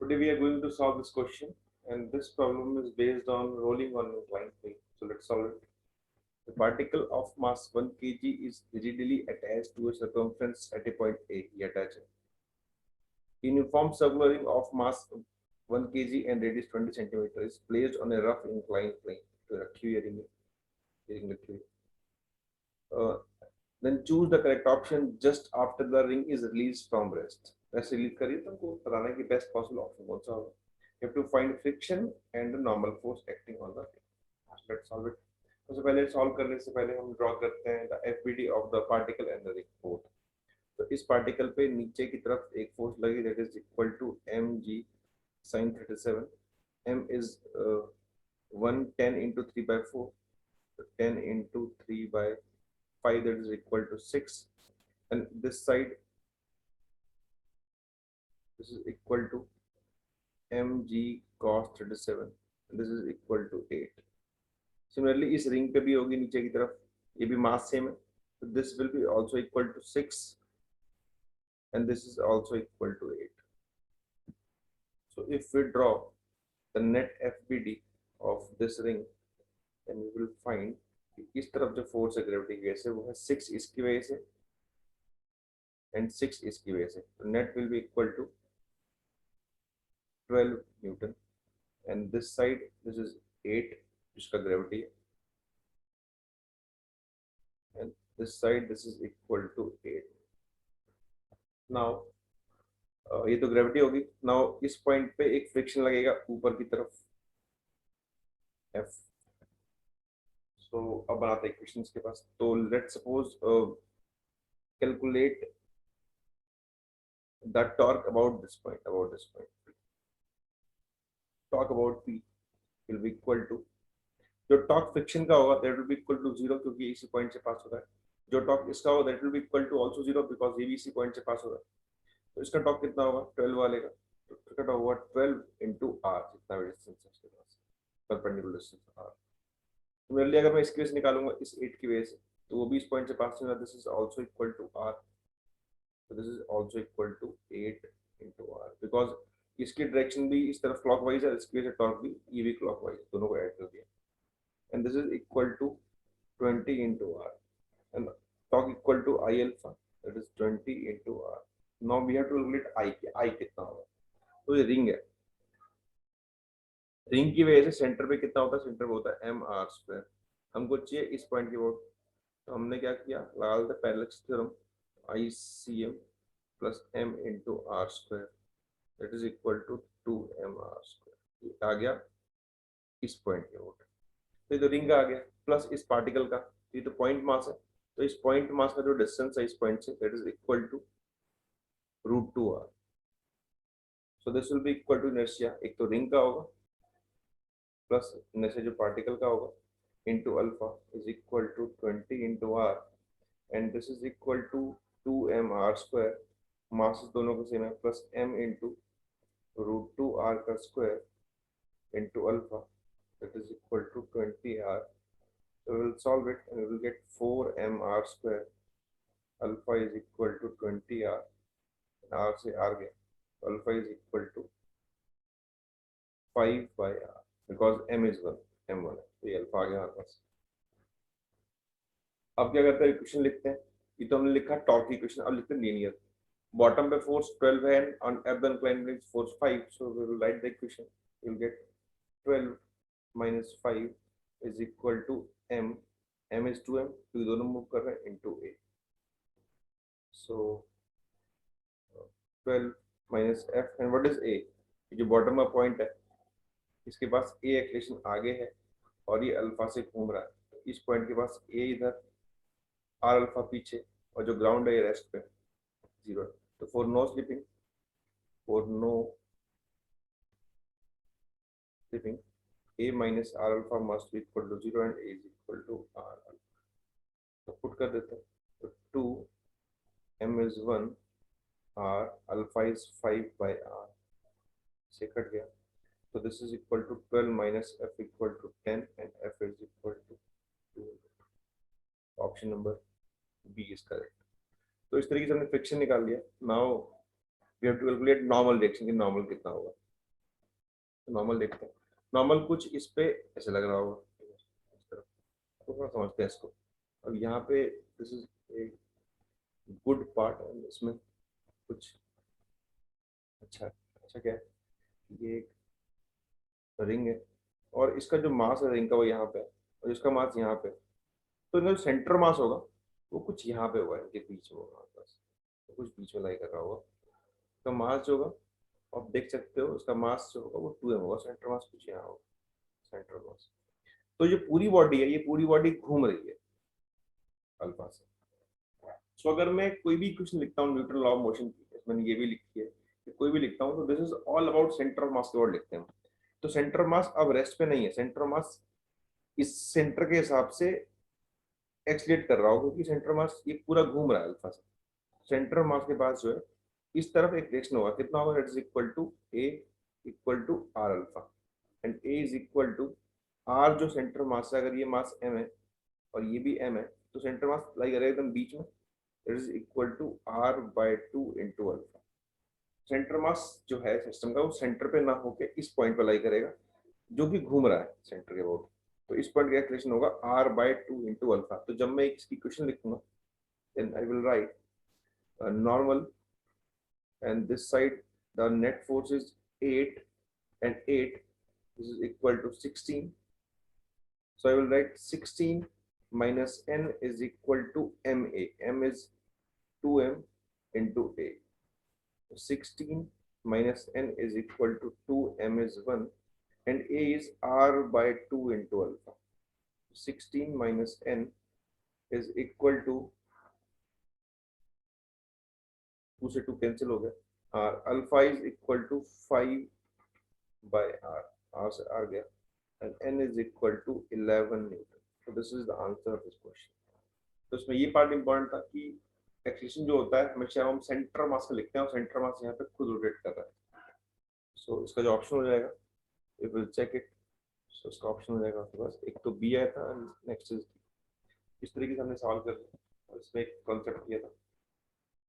Today we are going to solve this question, and this problem is based on rolling on inclined plane. So let's solve it. The particle of mass 1 kg is rigidly attached to a circumference at a point A. ये attach है. Uniform circular ring of mass 1 kg and radius 20 cm is placed on a rough inclined plane. तो रखी हुई है ring रखी हुई. Then choose the correct option just after the ring is released from rest. वैसे release करिए तो हमको बताना है कि बेस्ट पॉसिबल ऑप्शन कौन सा होगा. You have to find friction and the normal force acting on the ring. Let's solve it. सबसे पहले सॉल्व करने से पहले हम ड्रॉ करते हैं the FBD of the particle and the ring both. तो इस पार्टिकल पे नीचे की तरफ एक फोर्स लगी that is equal to mg sin 37. m is 110 into 3 by 4. So 10 into 3 by 5, that is equal to 6, and this side, this is equal to mg cos 37, and this is equal to 8. Similarly इस ring पे भी होगी नीचे की तरफ, ये भी mass same है, so this will be also equal to 6 and this is also equal to 8. So if we draw the net FBD of this ring, then we will find इस तरफ जो फोर्स है ग्रेविटी की वजह से वो है 6 इसकी वजह से and 6 इसकी वजह से. तो net will be equal to 12 newton and this side this is 8 जिसका ग्रेविटी है and this side this is equal to 8. now ये तो ग्रेविटी होगी. now इस पॉइंट पे एक फ्रिक्शन लगेगा ऊपर की तरफ F. so अब बनाते हैं इक्वेशंस के पास. तो let's suppose calculate the torque about this point. Torque about P will be equal to, जो टॉर्क फ्रिक्शन का होगा that will be equal to 0 क्योंकि इसी पॉइंट से पास हो रहा है. जो टॉर्क इसका होगा that will be equal to also 0 because ये भी इसी पॉइंट से पास हो रहा है. तो इसका टॉर्क कितना होगा 12 वाले का. तो इसका टॉर्क होगा 12 into r, जितना भी डिस्टेंस है उसके पास परपेंडिकुलर डिस्टेंस r. सिमिलरली अगर मैं इसकी वजह से निकालूंगा इस 8 की वजह से, तो वो भी इस पॉइंट से पास होगा. This is also equal to r. So this is also equal to 8 into r because इसकी डायरेक्शन भी इस तरफ क्लॉकवाइज है, इसकी वजह से टॉर्क भी ये भी क्लॉकवाइज, दोनों को ऐड कर दिया. and this is equal to 20 into r and torque equal to I alpha, that is 20 into r. now we have to calculate I कितना होगा. तो ये रिंग है, रिंग की वजह से सेंटर पे कितना होता है, सेंटर पे होता है mr स्क्वायर. हमको चाहिए इस पॉइंट की वोट, तो हमने क्या किया, लगा देते parallel theorem ICM plus m into r square, that is equal to 2mr square. आ गया इस पॉइंट के वोट. तो ये तो रिंग आ गया प्लस इस पार्टिकल का, ये तो पॉइंट मास है. तो इस पॉइंट मास का जो डिस्टेंस है इस पॉइंट से, that is equal to √2r. so this will be equal to inertia, एक तो रिंग का होगा प्लस इनर्शिया जो पार्टिकल का होगा into alpha is equal to 20 into r and this is equal to 2mr square. मास दोनों का सेम है प्लस m into √2r का square into alpha, that is equal to 20r. so we will solve it and we will get 4mr square. alpha is equal to 20r and r से r गया, alpha is equal to 5 by r because m is 1, m1 है, तो ये alpha आ गया हमारे पास. अब क्या करते हैं, इक्वेशन लिखते हैं. ये तो हमने लिखा टॉर्क की इक्वेशन, अब लिखते हैं लीनियर. बॉटम पे फोर्स 12 है and on the inclined plane force 5, so we will write the equation. we will get 12 minus 5 is equal to m is 2m, तो दोनों मूव कर रहे हैं into a. so 12 minus f and what is a, जो bottom का point है इसके पास a acceleration आगे है और ये अल्फा से घूम रहा है. तो इस पॉइंट के पास a इधर, r अल्फा पीछे, और जो ग्राउंड है ये रेस्ट पे 0. तो for no slipping a minus r alpha must be equal to 0 and a is equal to r alpha. तो पुट कर देते हैं. तो 2 m is 1, r alpha is 5 by r से कट गया. so this is equal to 12 minus f equal to 10 and f is equal to 2. Option number B is correct. तो इस तरीके से हमने फ्रिक्शन निकाल लिया. Now we have to calculate normal direction की, नॉर्मल कितना होगा. नॉर्मल देखते हैं। नॉर्मल कुछ इस पे ऐसे लग रहा होगा, इस तरफ, तो थोड़ा समझते हैं इसको। अब यहाँ पे this is a good part, इसमें कुछ अच्छा अच्छा क्या है, ये एक रिंग है और इसका जो मास है रिंग का वो यहाँ पे है और इसका मास यहाँ पे है। तो इनका जो सेंटर मास होगा वो कुछ यहाँ पे होगा, इनके बीच में होगा, बस तो कुछ बीच में लाई कर रहा होगा। तो मास जो होगा आप देख सकते हो, उसका मास जो होगा वो 2m होगा, सेंटर मास कुछ यहाँ होगा, सेंटर मास। तो ये पूरी बॉडी है, ये पूरी बॉडी घूम रही है अल्फा से। सो अगर मैं कोई भी क्वेश्चन लिखता हूँ न्यूटन लॉ ऑफ मोशन की, मैंने ये भी लिखी है कि कोई भी लिखता हूँ तो this is all about centre of mass के वर्ड लिखते हैं। तो सेंटर मास अब रेस्ट पे नहीं है, सेंटर मास इस सेंटर के हिसाब से एक्सलेट कर रहा हो, क्योंकि सेंटर मास ये पूरा घूम रहा है अल्फा से। सेंटर मास के पास जो है इस तरफ एक रिएक्शन होगा, कितना होगा, it is equal to A equal to R alpha, and A is equal to R जो सेंटर मास है, अगर ये मास एम है और ये भी एम है तो सेंटर मास लाई करेगा एकदम बीच में, it is equal to R by 2 into alpha. Centre mass जो है सिस्टम का वो सेंटर पे ना होके इस पॉइंट पे लाई करेगा जो कि घूम रहा है सेंटर के अबाउट। तो इस पॉइंट का इक्वेशन होगा आर बाय 2 इंटू अल्फा। तो जब मैं इसकी इक्वेशन लिखूंगा then I will write normal and this side the net force is 8 and 8, this is equal to 16. So I will write 16 minus n is equal to ma. M is 2m into a. So 16 minus n is equal to 2m is 1 and a is r by 2 into alpha. 16 minus n is equal to 2 से 2 cancel हो गया, r alpha is equal to 5 by r, r से r गया, and n is equal to 11 Newton. So this is the answer of this question. तो इसमें ये part important था कि एक्सेलरेशन जो होता है हमेशा हम सेंटर मास का लिखते हैं और सेंटर मास यहाँ पे खुद रोटेट कर रहा है। सो इसका जो ऑप्शन हो जाएगा, इफ विल चेक इट, सो इसका ऑप्शन हो जाएगा आपके पास, एक तो बी आया था, नेक्स्ट इज इस तरीके से हमने सॉल्व कर लिया और इसमें एक कॉन्सेप्ट किया था।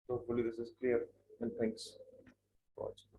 तो hopefully this is clear and thanks for watching.